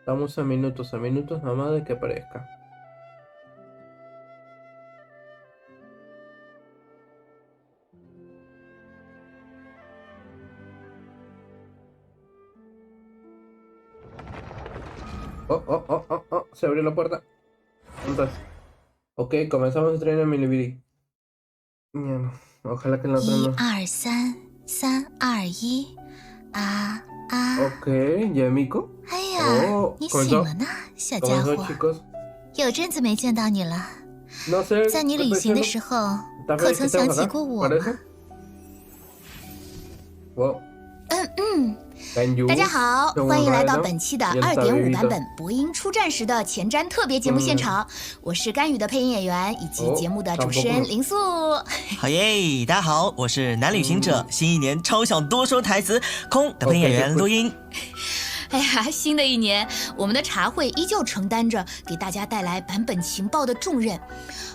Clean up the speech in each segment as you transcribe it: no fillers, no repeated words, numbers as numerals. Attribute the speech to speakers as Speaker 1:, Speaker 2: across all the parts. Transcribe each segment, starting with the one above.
Speaker 1: Estamos a minutos nomás de que aparezca. Oh, se abrió la puerta. Entonces, ok, comenzamos a traer a mi libri. Ojalá que en la otra no.
Speaker 2: 1 2 3 3 2 1啊！
Speaker 1: Ok, ¿ya Miko?
Speaker 2: 哎呀，
Speaker 1: Oh,
Speaker 2: 你醒了呢，小家
Speaker 1: comenzó,
Speaker 2: 伙，
Speaker 1: chicos.
Speaker 2: 有阵子没见到你了。
Speaker 1: No sé,
Speaker 2: 在你旅行的时候，
Speaker 1: tal
Speaker 2: 可
Speaker 1: vez
Speaker 2: 曾
Speaker 1: que
Speaker 2: 想
Speaker 1: estemos
Speaker 2: 起
Speaker 1: acá,
Speaker 2: 过我吗？
Speaker 1: parece. Wow.
Speaker 2: 大家好，欢迎来到本期的2.5版本
Speaker 1: Vivitos.
Speaker 2: 博音出战时的前瞻特别节目现场，我是甘雨的配音演员以及节目的主持人林素。
Speaker 3: 好耶！大家好，我是男旅行者，新一年超想多说台词空的配音演员录音。
Speaker 2: 哎呀，新的一年，我们的茶会依旧承担着给大家带来版本情报的重任。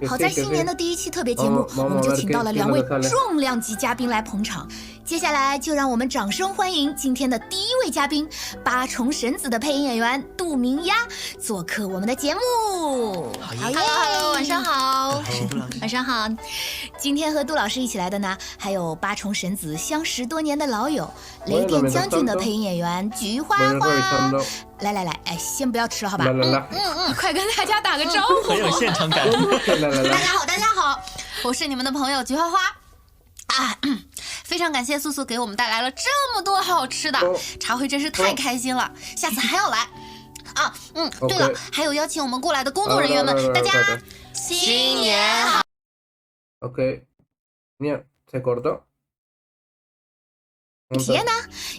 Speaker 2: 好在新年的第一期特别节目，我们就请到了2位重量级嘉宾来捧场。接下来就让我们掌声欢迎今天的第一位嘉宾——八重神子的配音演员杜明鸭做客我们的节目。
Speaker 3: 好耶
Speaker 2: ！Hello， 晚上好。
Speaker 3: 是杜老师。
Speaker 2: 晚上好。今天和杜老师一起来的呢，还有八重神子相识多年的老友雷电将军的配音演员菊花花。来，哎，先不要吃了，好吧？快跟大家打个招呼。
Speaker 3: 很有现场感。
Speaker 2: 大家好，我是你们的朋友菊花花。啊，非常感谢素素给我们带来了这么多好吃的，茶会真是太开心了，下次还要来。啊，对了，还有邀请我们过来的工作人员们，大家新年好。
Speaker 1: OK， Mira, se cortó。
Speaker 2: 体验呢，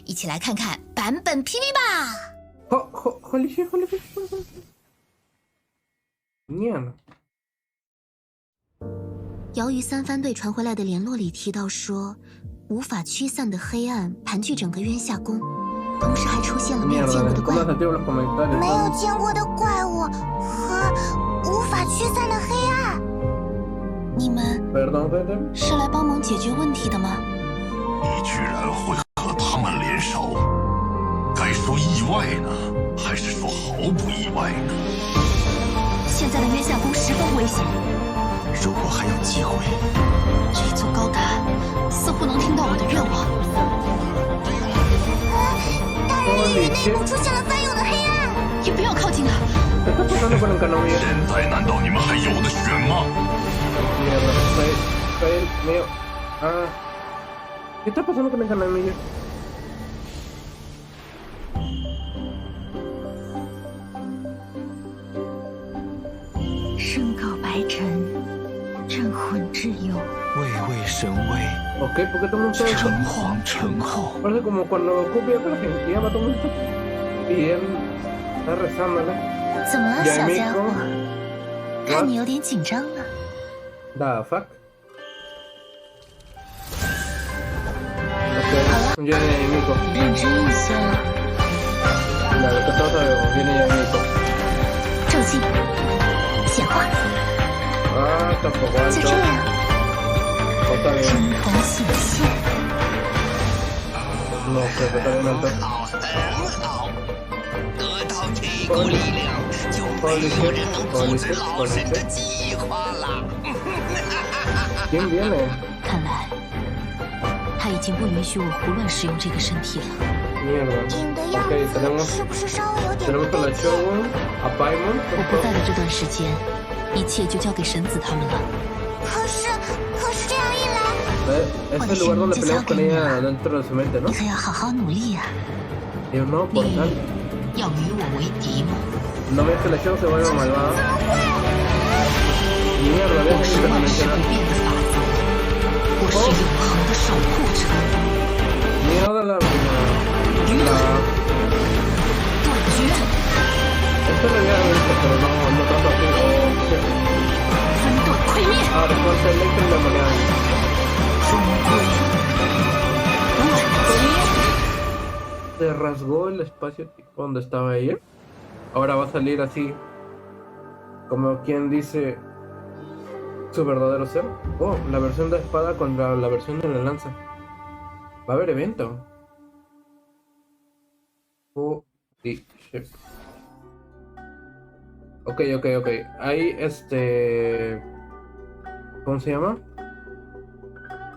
Speaker 2: 一起来看看版本 PV 吧。
Speaker 1: Holy shit. Mierda。
Speaker 4: 瑶鱼三番队传回来的联络里提到说，无法驱散的黑暗盘踞整个渊下宫，同时还出现了没有见过的怪物，
Speaker 5: 没有见过的怪物和无法驱散的黑暗。
Speaker 4: 你们是来帮忙解决问题的吗？
Speaker 6: 你居然会和他们联手，该说意外呢，还是说毫不意外呢？
Speaker 4: 现在的渊下宫十分危险。
Speaker 3: 如果还有机会，
Speaker 4: 这座高塔似乎能听到我的愿望。
Speaker 5: 大人领域内部出现了翻涌的黑暗，
Speaker 4: 你不要靠近它。
Speaker 6: 现在难道你们还有的选吗？
Speaker 1: ¿Qué está pasando con el canal mío?
Speaker 4: 身告白臣，镇魂之友。
Speaker 3: 位位神位。
Speaker 1: Ok, porque todo el mundo está...
Speaker 3: 诚皇诚后。
Speaker 1: Parece como cuando Goku pierde la gente, llama a todo el mundo y él está rezándole.
Speaker 4: 怎么了，小家伙？看你有点紧张呢。
Speaker 1: The fuck? Ok, viene Nico.
Speaker 4: 认真一些。
Speaker 1: Dale, que todos sabemos, viene ya Nico.
Speaker 4: 正气，显化。
Speaker 1: Ah, tampoco
Speaker 4: 就
Speaker 1: alto.
Speaker 4: 这样。
Speaker 1: Está bien.
Speaker 4: 真同显现。
Speaker 1: No, que totalmente alto.
Speaker 7: 得到这股力量，就没有人能阻止老神的计划了。
Speaker 1: ¿Quién viene?
Speaker 4: 看来他已经不允许我胡乱使用这个身体了。
Speaker 1: Mierda.
Speaker 5: 影的样
Speaker 1: Ok,
Speaker 5: 子
Speaker 1: tenemos
Speaker 5: 是不是稍微有点
Speaker 1: a
Speaker 5: 不
Speaker 1: la
Speaker 5: 对劲？
Speaker 1: Shogun, a Paimon.
Speaker 4: 我不在的这段时间，一切就交给神子他们了。
Speaker 5: 可是这样一来，
Speaker 1: Es el lugar donde peleamos con ella dentro de su mente, ¿no?
Speaker 4: 你可要好好努力呀、
Speaker 1: Dios no, por
Speaker 4: 你
Speaker 1: tal.
Speaker 4: 要与我为敌吗？
Speaker 1: No ves que la Shogun se vuelve malvada. Mierda,
Speaker 4: 我
Speaker 1: ves
Speaker 4: 是
Speaker 1: que
Speaker 4: 万世
Speaker 1: mencionar.
Speaker 4: 不变的法则，我是永恒的守护者。
Speaker 1: Mierda la...
Speaker 4: 断绝，
Speaker 1: Esto lo había visto, pero no tanto así. Oh, shit.
Speaker 4: 分段溃灭，
Speaker 1: Ah, después el Electro le ponía...
Speaker 4: 终归万劫。
Speaker 1: Se rasgó el espacio tipo donde estaba ella. Ahora va a salir así. Como quien dice... Su verdadero ser. Oh, la versión de espada contra la versión de la lanza. Va a haber evento. Oh, shit. Ok. Hay ¿cómo se llama?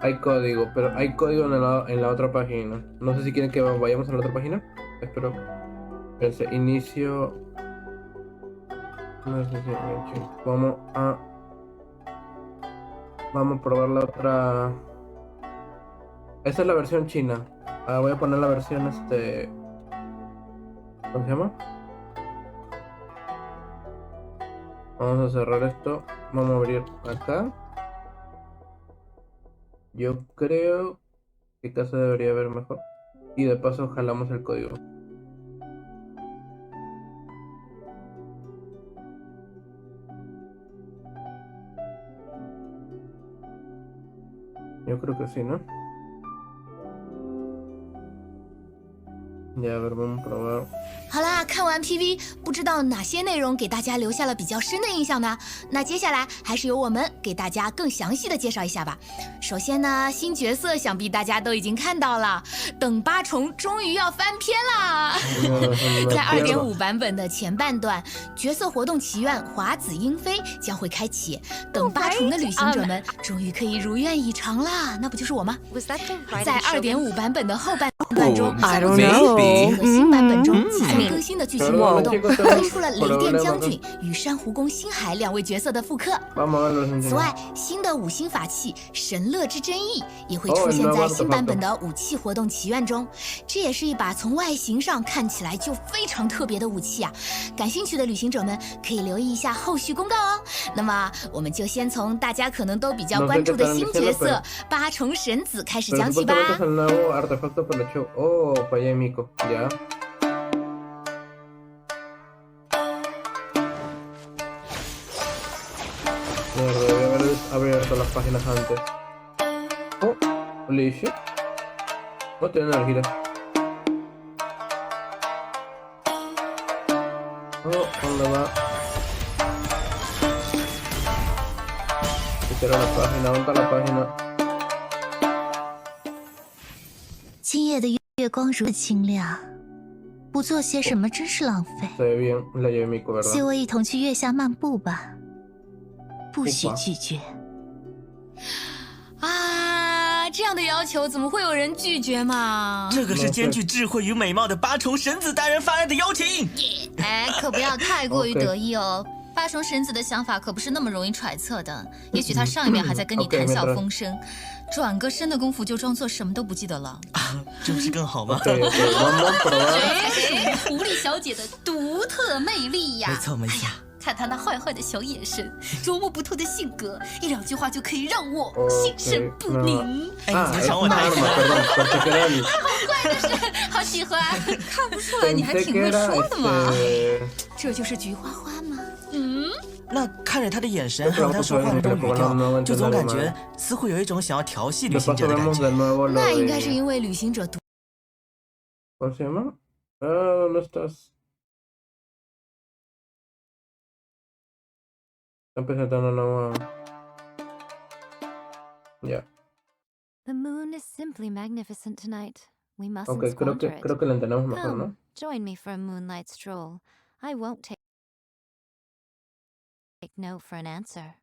Speaker 1: Hay código, pero hay código en la otra página. No sé si quieren que vayamos a la otra página. Espero. Inicio. No sé si vamos a probar la otra. Esta es la versión china. Voy a poner la versión ¿cómo se llama? Vamos a cerrar esto. Vamos a abrir acá. Yo creo que acá se debería ver mejor. Y de paso jalamos el código. Yo creo que sí, ¿no? Ya, a ver, vamos a probar.
Speaker 2: 好啦，看完 PV， 不知道哪些内容给大家留下了比较深的印象呢？那接下来还是由我们给大家更详细的介绍一下吧。首先呢，新角色想必大家都已经看到了，等八重终于要翻篇啦！在 2.5 版本的前半段，角色活动祈愿华子英妃将会开启，等八重的旅行者们终于可以如愿以偿啦！那不就是我吗？在 2.5 版本的后半段中，在目前和新版本中即将更新的剧情活动，推出了雷电将军与珊瑚宫星海2位角色的复刻。此外，新的5星法器神乐之真意也会出现在新版本的武器活动祈愿中。这也是一把从外形上看起来就非常特别的武器啊！感兴趣的旅行者们可以留意一下后续公告哦。那么，我们就先从大家可能都比较关注的新角色八重神子开始讲起吧。
Speaker 1: Ya. Mierda, debí haber abierto las páginas antes. Oh, holy shit. No tiene energía. Oh, ¿dónde va? Quisiera la página, ¿dónde está la página?
Speaker 4: 今夜的月光如此清亮，不做些什么真是浪费。
Speaker 1: Se ve bien la Yemiko, ¿verdad?
Speaker 4: 随我一同去月下漫步吧，不许拒绝。
Speaker 2: 啊，这样的要求怎么会有人拒绝嘛？
Speaker 3: 这个是兼具智慧与美貌的八重神子大人发来的邀请。
Speaker 8: 哎，可不要太过于得意哦。八重神子的想法可不是那么容易揣测的，也许他上一秒还在跟你谈笑风生，转个身的功夫就装作什么都不记得了。
Speaker 3: 这不是更好吗？
Speaker 1: 对，vamos a
Speaker 8: 这
Speaker 1: probar.
Speaker 8: 属于狐狸小姐的独特魅力呀！
Speaker 3: 没错没错。
Speaker 8: 哎呀，看她那坏坏的小眼神，捉摸不透的性格，1-2句话就可以让我心神不宁。
Speaker 3: 哎，你怎么抢我台词？
Speaker 8: 怪的是，好喜欢，看不出来你还挺会说的嘛。
Speaker 2: 这就是菊花花吗？
Speaker 3: 那看着他的眼神，还有他说话的那种语调，就总感觉似乎有一种想要调戏旅行者的感觉。
Speaker 2: 那应该是因为旅行者独。
Speaker 1: ¿Cómo se llama? ¿Dónde estás? Está presentando una... Ya.
Speaker 9: The moon is simply magnificent tonight. We mustn't
Speaker 1: Ok,
Speaker 9: squander it.
Speaker 1: creo que lo entendemos mejor,
Speaker 9: Come,
Speaker 1: ¿no?
Speaker 9: join me for a moonlight stroll. I won't take no for an answer.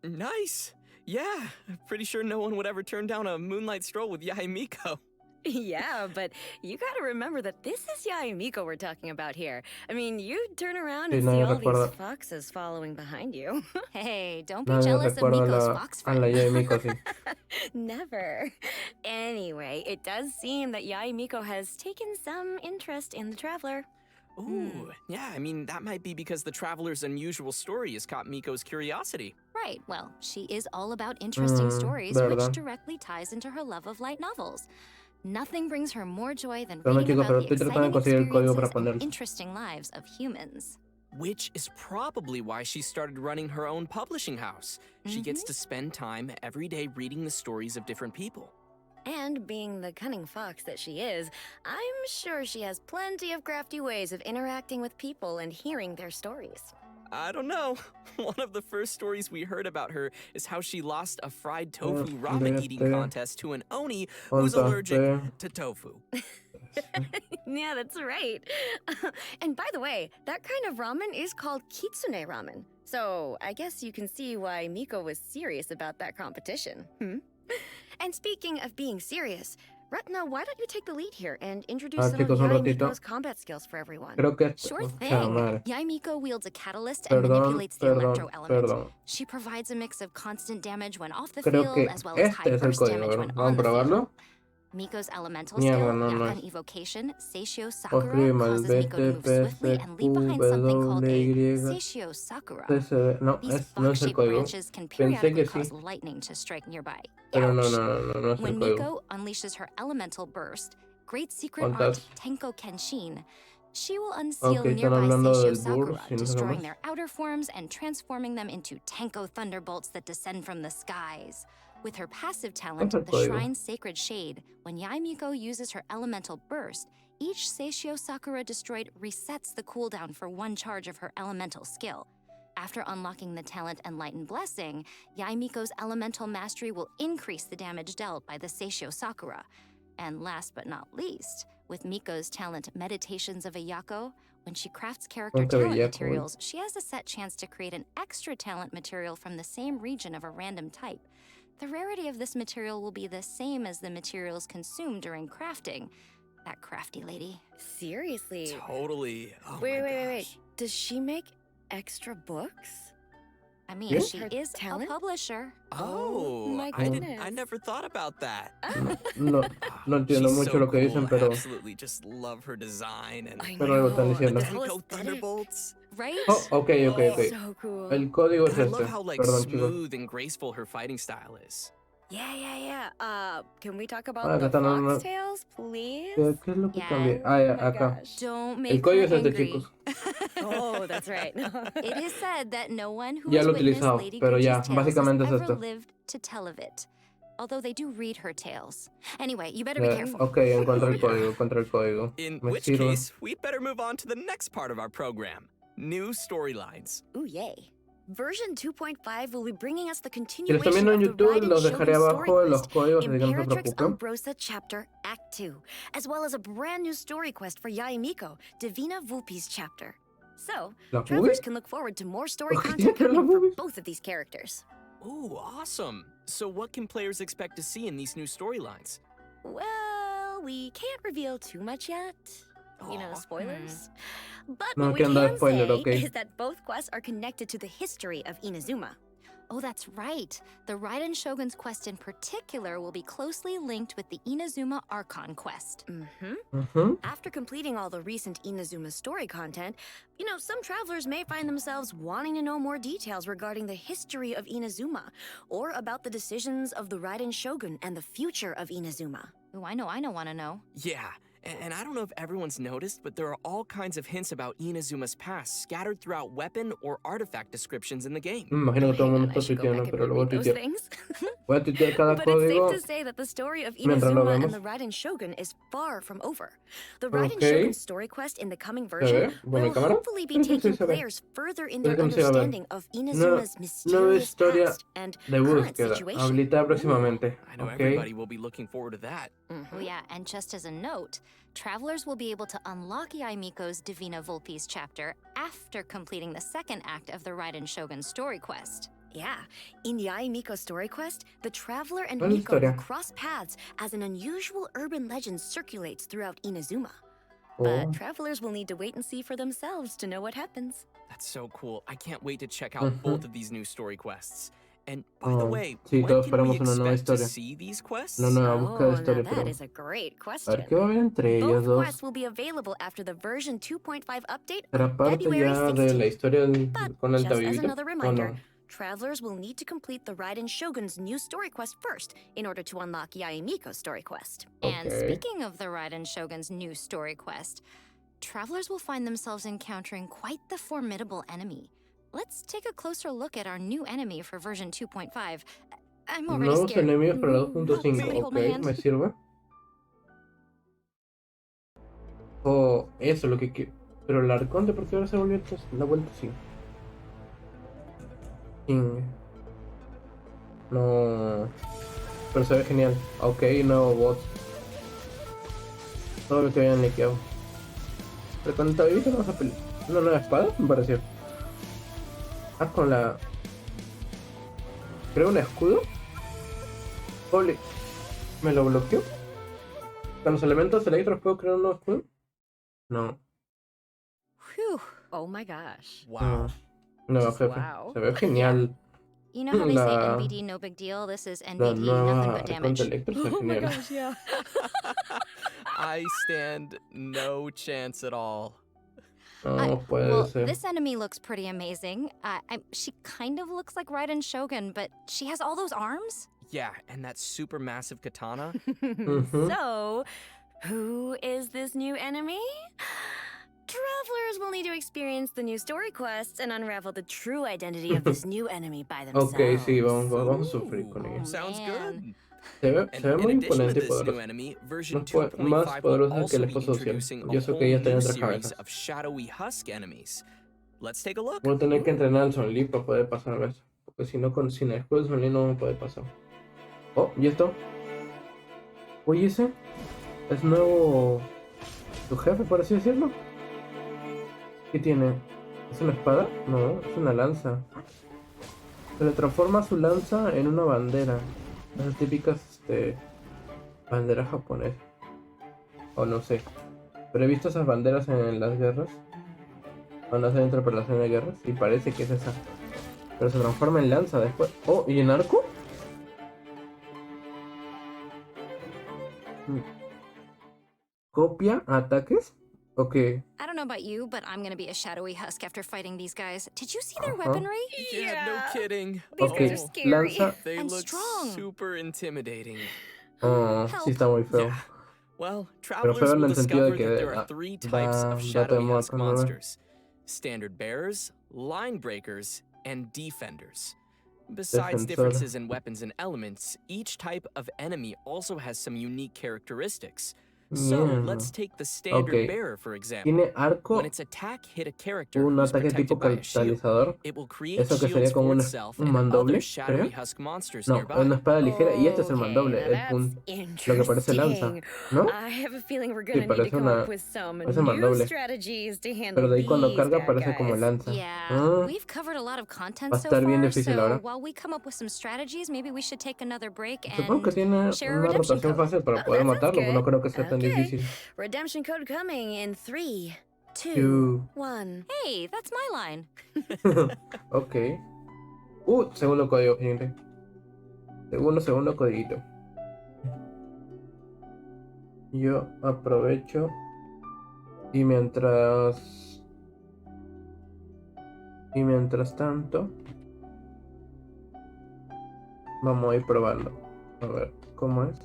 Speaker 10: Nice! Yeah, I'm pretty sure no one would ever turn down a moonlight stroll with Yae Miko.
Speaker 11: Yeah, but you gotta remember that this is Yae Miko we're talking about here. I mean, you turn around and see all these foxes following behind you.
Speaker 8: Hey, don't be jealous of Miko's fox friend.
Speaker 11: Never. Anyway, it does seem that Yae Miko has taken some interest in the traveler.
Speaker 10: Ooh, yeah, I mean, that might be because the traveler's unusual story has caught Miko's curiosity.
Speaker 8: Right, well, she is all about interesting stories, which directly ties into her love of light novels. Nothing brings her more joy than reading about the exciting experiences and interesting lives of humans.
Speaker 10: Which is probably why she started running her own publishing house. She gets to spend time every day reading the stories of different people.
Speaker 11: And being the cunning fox that she is, I'm sure she has plenty of crafty ways of interacting with people and hearing their stories.
Speaker 10: I don't know. One of the first stories we heard about her is how she lost a fried tofu ramen eating contest to an Oni who's allergic to tofu.
Speaker 11: Yeah, that's right. And by the way, that kind of ramen is called kitsune ramen. So I guess you can see why Miko was serious about that competition. And speaking of being serious, Retna, why don't you take the lead here and introduce some of Yae Miko's combat skills for everyone?
Speaker 2: Sure thing. Yae Miko wields a catalyst and manipulates the electro element. She provides a mix of constant damage when off the field, as well as high burst damage when on the field. Miko's elemental skill, Yakan Evocation, Seishio Sakura, causes Miko to move swiftly and leave behind something called a Seishio Sakura. These box-shaped branches can periodically cause lightning to strike nearby. Ouch! When Miko unleashes her elemental burst, Great Secret Art Tenko Kenshin, she will unseal nearby Seishio Sakura, destroying their outer forms and transforming them into Tenko thunderbolts that descend from the skies. With her passive talent, the Shrine's Sacred Shade, when Yae Miko uses her elemental burst, each Seishio Sakura destroyed resets the cooldown for one charge of her elemental skill. After unlocking the talent Enlightened Blessing, Yae Miko's elemental mastery will increase the damage dealt by the Seishio Sakura. And last but not least, with Miko's talent Meditations of Ayako, when she crafts character talent materials, she has a set chance to create an extra talent material from the same region of a random type. The rarity of this material will be the same as the materials consumed during crafting. That crafty lady.
Speaker 11: Seriously?
Speaker 10: Totally. Oh
Speaker 11: wait. Does she make extra books?
Speaker 2: I mean, she is a publisher.
Speaker 10: Oh,
Speaker 11: my goodness.
Speaker 10: I never thought about that.
Speaker 1: No entiendo mucho lo que dicen, pero...
Speaker 10: I absolutely just love her design and...
Speaker 1: Pero algo están diciendo.
Speaker 10: Tenko Thunderbolts.
Speaker 2: Right?
Speaker 1: Oh, ok.
Speaker 11: So cool.
Speaker 1: El código es
Speaker 10: I
Speaker 1: este.
Speaker 10: love how
Speaker 1: Perdón,
Speaker 10: smooth and graceful her fighting style is.
Speaker 11: Yeah. Can we talk about
Speaker 1: acá
Speaker 11: the
Speaker 1: están dando-
Speaker 11: foxtails, please?
Speaker 1: ¿Qué es lo que
Speaker 2: Yeah.
Speaker 1: cambié? Acá.
Speaker 2: Don't
Speaker 1: El
Speaker 2: make
Speaker 1: código
Speaker 2: her
Speaker 1: es este,
Speaker 2: angry.
Speaker 1: chicos.
Speaker 11: Oh, that's right.
Speaker 2: It is said that no one who
Speaker 1: Ya
Speaker 2: has
Speaker 1: lo he
Speaker 2: witnessed
Speaker 1: utilizado,
Speaker 2: Lady
Speaker 1: pero ya,
Speaker 2: Gucci's tales
Speaker 1: básicamente
Speaker 2: has
Speaker 1: es
Speaker 2: ever
Speaker 1: esto.
Speaker 2: lived to tell of it. Although they do read her tales. Anyway, you better be careful.
Speaker 1: Ok, encuentro el código.
Speaker 10: In
Speaker 1: Me
Speaker 10: which
Speaker 1: sirve.
Speaker 10: case, we'd better move on to the next part of our program. New storylines.
Speaker 11: Ooh, yay. Version 2.5 will be bringing us the
Speaker 1: Si lo
Speaker 11: continuation
Speaker 1: están viendo en
Speaker 11: of the
Speaker 1: YouTube,
Speaker 11: Raiden
Speaker 1: los dejaré
Speaker 11: Shogun
Speaker 1: abajo
Speaker 11: story
Speaker 1: en los
Speaker 11: quest,
Speaker 1: códigos, así que no se
Speaker 11: Imperatrix
Speaker 1: preocupen.
Speaker 11: Umbrosa Chapter Act 2, as well as a brand new story quest for Yae Miko, Divina Vulpi's chapter. So,
Speaker 1: ¿La
Speaker 11: travelers
Speaker 1: Vulpi?
Speaker 11: can look forward to more story
Speaker 1: ¿Por qué
Speaker 11: content
Speaker 1: tiene la
Speaker 11: coming for
Speaker 1: Vulpi?
Speaker 11: both of these characters.
Speaker 10: Ooh, awesome. So what can players expect to see in these new storylines?
Speaker 11: Well, we can't reveal too much yet. You know, spoilers. But
Speaker 1: No
Speaker 11: what we
Speaker 1: quiero dar
Speaker 11: can
Speaker 1: spoiler,
Speaker 11: say
Speaker 1: okay.
Speaker 11: is that both quests are connected to the history of Inazuma.
Speaker 2: Oh, that's right. The Raiden Shogun's quest in particular will be closely linked with the Inazuma Archon quest.
Speaker 11: After completing all the recent Inazuma story content, you know, some travelers may find themselves wanting to know more details regarding the history of Inazuma, or about the decisions of the Raiden Shogun and the future of Inazuma.
Speaker 2: Ooh, I want to know.
Speaker 10: Yeah, and I don't know if everyone's noticed, but there are all kinds of hints about Inazuma's past scattered throughout weapon or artifact descriptions in the game.
Speaker 1: Imagino que todo el mundo está tuiteando, pero lo voy a tuitear. Voy a tuitear cada
Speaker 11: But
Speaker 1: código
Speaker 11: it's safe to say that the story of
Speaker 1: mientras lo
Speaker 11: Inazuma
Speaker 1: vemos.
Speaker 11: and the Raiden Shogun is far from over. The Raiden
Speaker 1: Okay.
Speaker 11: Shogun story quest in the coming
Speaker 1: ¿Se
Speaker 11: version
Speaker 1: ve? Buena
Speaker 11: will
Speaker 1: cámara.
Speaker 11: hopefully be
Speaker 1: Sí, sí,
Speaker 11: taking
Speaker 1: se ve.
Speaker 11: players further in
Speaker 1: Creo
Speaker 11: their
Speaker 1: que se va a ver.
Speaker 11: understanding of Inazuma's
Speaker 1: Nueva
Speaker 11: mysterious
Speaker 1: historia
Speaker 11: past and
Speaker 1: de
Speaker 11: current
Speaker 1: búsqueda,
Speaker 11: situation.
Speaker 1: habilitada próximamente.
Speaker 10: I know
Speaker 1: Ok.
Speaker 10: everybody will be looking forward to that.
Speaker 2: Oh yeah, and just as a note, travelers will be able to unlock Yae Miko's Divina Vulpi's chapter after completing the second act of the Raiden Shogun story quest.
Speaker 11: Yeah, in Yae Miko's story quest, the traveler and
Speaker 1: Buena
Speaker 11: Miko will
Speaker 1: historia.
Speaker 11: cross paths as an unusual urban legend circulates throughout Inazuma.
Speaker 1: Oh.
Speaker 11: But travelers will need to wait and see for themselves to know what happens.
Speaker 10: That's so cool. I can't wait to check out both of these new story quests. And by the
Speaker 1: Oh,
Speaker 10: way,
Speaker 1: sí,
Speaker 10: when
Speaker 1: todos
Speaker 10: can we
Speaker 1: esperamos una nueva
Speaker 10: expect to
Speaker 1: historia.
Speaker 10: see these quests?
Speaker 1: Una nueva búsqueda de
Speaker 11: Oh,
Speaker 1: historia,
Speaker 11: now
Speaker 1: pero...
Speaker 11: that is a great
Speaker 1: A
Speaker 11: question.
Speaker 1: ver qué va a haber entre ellos
Speaker 11: Both
Speaker 1: dos.
Speaker 11: quests will be available after the version 2.5 update
Speaker 1: Será
Speaker 11: on
Speaker 1: parte
Speaker 11: February
Speaker 1: ya de la
Speaker 11: 16th.
Speaker 1: historia
Speaker 11: But
Speaker 1: con el
Speaker 11: just as
Speaker 1: tabibito.
Speaker 11: another
Speaker 1: ¿O
Speaker 11: reminder,
Speaker 1: no?
Speaker 11: travelers will need to complete the Raiden Shogun's new story quest first in order to unlock Yae Miko's story quest.
Speaker 2: And
Speaker 1: Okay.
Speaker 2: speaking of the Raiden Shogun's new story quest, travelers will find themselves encountering quite the formidable enemy. Let's take a closer look at our new enemy for version 2.5. I'm already
Speaker 1: Nuevos
Speaker 2: scared.
Speaker 1: enemigos para la
Speaker 2: Ooh,
Speaker 1: 2.5.
Speaker 2: somebody hold my
Speaker 1: Ok,
Speaker 2: hand.
Speaker 1: me sirve. Oh, eso es lo que quiero. Pero el arconte, ¿por qué ahora se volvió la vuelta así? King. No. Pero se ve genial. Ok, nuevo bot. Todo lo que habían liqueado. Pero con el visto vamos a pelear. ¿Una nueva espada? Me pareció. Ah, con la... Creo un escudo. Holy. ¿Me lo bloqueó? ¿Con los elementos electros puedo crear un nuevo escudo? No.
Speaker 11: Whew. Oh my gosh.
Speaker 10: Wow.
Speaker 1: Nuevo jefe.
Speaker 11: Wow.
Speaker 1: Se ve genial.
Speaker 8: You know how they say NBD no big deal? This is
Speaker 1: La
Speaker 8: NBD nothing
Speaker 1: nueva
Speaker 8: but damage.
Speaker 1: electro se ve
Speaker 11: Oh my
Speaker 1: genial.
Speaker 11: gosh, yeah.
Speaker 10: I stand no chance at all.
Speaker 1: No puede
Speaker 8: Well,
Speaker 1: ser.
Speaker 8: this enemy looks pretty amazing. She kind of looks like Raiden Shogun, but she has all those arms?
Speaker 10: Yeah, and that super massive katana.
Speaker 11: So, who is this new enemy? Travelers will need to experience the new story quests and unravel the true identity of this new enemy by themselves.
Speaker 1: Ok, sí, vamos a sufrir con ella.
Speaker 10: Sounds good.
Speaker 1: Se ve
Speaker 10: And
Speaker 1: muy
Speaker 10: in addition to
Speaker 1: imponente y
Speaker 10: this new
Speaker 1: poderoso.
Speaker 10: enemy, version
Speaker 1: Más
Speaker 10: 2.5 will
Speaker 1: poderosa que
Speaker 10: also
Speaker 1: el
Speaker 10: be
Speaker 1: esposo social.
Speaker 10: introducing
Speaker 1: Y
Speaker 10: a
Speaker 1: eso
Speaker 10: whole
Speaker 1: que ella tenía
Speaker 10: new
Speaker 1: otra
Speaker 10: series
Speaker 1: cabeza.
Speaker 10: of shadowy husk enemies. Let's take a look.
Speaker 1: Voy a tener que entrenar al Sonli para poder pasar a eso. Porque si no, sin el escudo de Sonli no me puede pasar. Oh, ¿y esto? Oye, ese es nuevo. Tu jefe, por así decirlo. ¿Qué tiene? ¿Es una espada? No, es una lanza. Se le transforma su lanza en una bandera. Las típicas banderas japonesas. O no sé. Pero he visto esas banderas en las guerras. Cuando hacen interpretación de guerras. Y parece que es esa. Pero se transforma en lanza después. Oh, ¿y en arco? ¿Copia ataques? Ok.
Speaker 8: I don't know about you, but I'm gonna be a shadowy husk after fighting these guys. Did you see their weaponry?
Speaker 10: Yeah, no kidding.
Speaker 11: These guys are
Speaker 1: Ok,
Speaker 11: scary.
Speaker 1: lanza.
Speaker 10: They
Speaker 8: And
Speaker 10: look
Speaker 8: strong.
Speaker 10: super intimidating.
Speaker 1: Oh, sí está muy feo.
Speaker 10: Yeah. Well,
Speaker 1: Pero
Speaker 10: travelers
Speaker 1: feo en
Speaker 10: will
Speaker 1: el sentido de
Speaker 10: discover
Speaker 1: que
Speaker 10: that there are three types of shadowy husk monsters: standard bearers, line breakers, and defenders. Besides
Speaker 1: Defensor.
Speaker 10: differences in weapons and elements, each type of enemy also has some unique characteristics. So
Speaker 1: Mierda.
Speaker 10: let's take the standard
Speaker 1: Ok.
Speaker 10: bearer for example.
Speaker 1: Tiene arco,
Speaker 10: When its attack hit a character
Speaker 1: un
Speaker 10: who's
Speaker 1: ataque tipo
Speaker 10: protected by a shield,
Speaker 1: catalizador.
Speaker 10: it will create
Speaker 1: Eso que
Speaker 10: shields
Speaker 1: sería como
Speaker 10: for
Speaker 1: un
Speaker 10: itself
Speaker 1: un
Speaker 10: and
Speaker 1: mandoble,
Speaker 10: other shadowy
Speaker 1: creo.
Speaker 10: husk monsters
Speaker 1: No,
Speaker 10: nearby.
Speaker 1: es una espada ligera y este es el mandoble,
Speaker 11: Okay,
Speaker 1: el
Speaker 11: that's
Speaker 1: lo que parece lanza,
Speaker 11: interesting.
Speaker 1: ¿no?
Speaker 11: I have a feeling we're
Speaker 1: Sí,
Speaker 11: gonna need to
Speaker 1: parece
Speaker 11: come
Speaker 1: una,
Speaker 11: up with some
Speaker 1: parece
Speaker 11: new
Speaker 1: mandoble.
Speaker 11: strategies to handle
Speaker 1: Pero de ahí cuando
Speaker 11: these
Speaker 1: carga
Speaker 11: bad
Speaker 1: parece como
Speaker 11: guys.
Speaker 1: lanza.
Speaker 8: Yeah,
Speaker 1: Ah,
Speaker 8: we've covered a lot of content
Speaker 1: va a
Speaker 8: so
Speaker 1: estar bien
Speaker 8: far,
Speaker 1: difícil
Speaker 8: so
Speaker 1: ahora.
Speaker 8: while we come up with some strategies, maybe we should take another break
Speaker 1: Supongo que
Speaker 8: and
Speaker 1: tiene
Speaker 8: share a
Speaker 1: una
Speaker 8: redemption
Speaker 1: rotación
Speaker 8: code.
Speaker 1: fácil para
Speaker 11: Oh,
Speaker 1: poder
Speaker 11: that sounds
Speaker 1: matarlo, no
Speaker 11: good.
Speaker 1: creo que sea tan
Speaker 11: Okay.
Speaker 1: difícil.
Speaker 11: Redemption code coming in 3, 2,
Speaker 1: Two.
Speaker 11: 1.
Speaker 8: Hey, that's my line.
Speaker 1: Ok. Segundo código, gente. Segundo codiguito. Yo aprovecho y mientras tanto vamos a ir probando. A ver, ¿cómo es?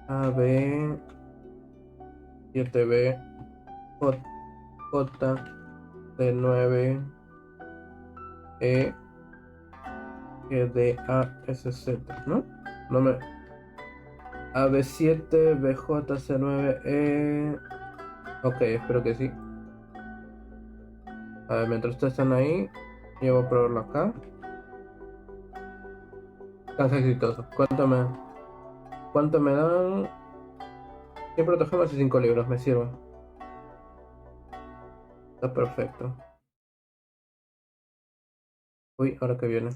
Speaker 1: AB 7B J D9 E GDASZ, ¿no? No me... AB7 BJC9E. Ok, espero que sí. A ver, mientras ustedes están ahí, yo voy a probarlo acá. Cansa exitoso. ¿Cuánto me dan? Siempre protegemos y 5 libros, me sirven. Está perfecto. Uy, ahora que viene.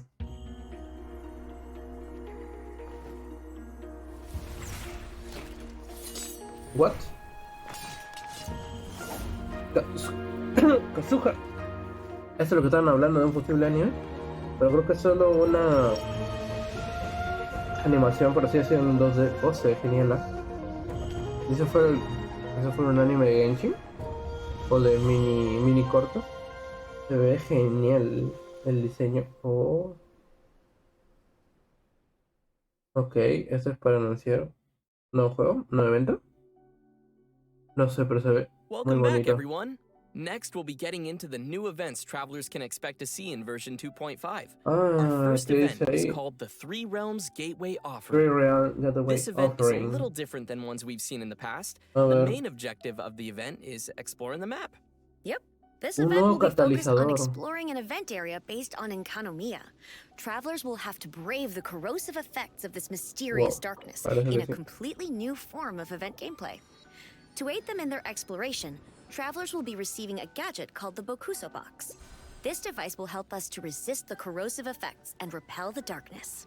Speaker 1: What? Kazuha. Eso es lo que estaban hablando de un posible anime. Pero creo que es solo una animación, por así decirlo, en 2D. Oh, se ve genial. ¿Y eso fue un anime de Genshin? O de mini corto. Se ve genial el diseño. Oh. Ok, esto es para anunciar. ¿Nuevo juego? ¿Nuevo evento? No sé, pero se ve muy
Speaker 10: Welcome back,
Speaker 1: bonito.
Speaker 10: everyone. Next, we'll be getting into the new events travelers can expect to see in version 2.5. Our
Speaker 1: Ah,
Speaker 10: first
Speaker 1: ¿qué
Speaker 10: event
Speaker 1: dice
Speaker 10: is
Speaker 1: ahí?
Speaker 10: called the Three Realms Gateway
Speaker 1: Free
Speaker 10: Offering.
Speaker 1: Real Gateway
Speaker 10: This event is a
Speaker 1: Offering.
Speaker 10: little different than ones we've seen in the past.
Speaker 1: A
Speaker 10: The
Speaker 1: ver.
Speaker 10: main objective of the event is exploring the map.
Speaker 11: Yep. This
Speaker 1: Un
Speaker 11: event
Speaker 1: nuevo
Speaker 11: will be focused on
Speaker 1: catalizador.
Speaker 11: exploring an event area based on enkanomiya. Travelers will have to brave the corrosive effects of this mysterious darkness
Speaker 1: parece
Speaker 11: in
Speaker 1: que
Speaker 11: a
Speaker 1: sí.
Speaker 11: completely new form of event gameplay. To aid them in their exploration, travelers will be receiving a gadget called the Bokuso Box. This device will help us to resist the corrosive effects and repel the darkness.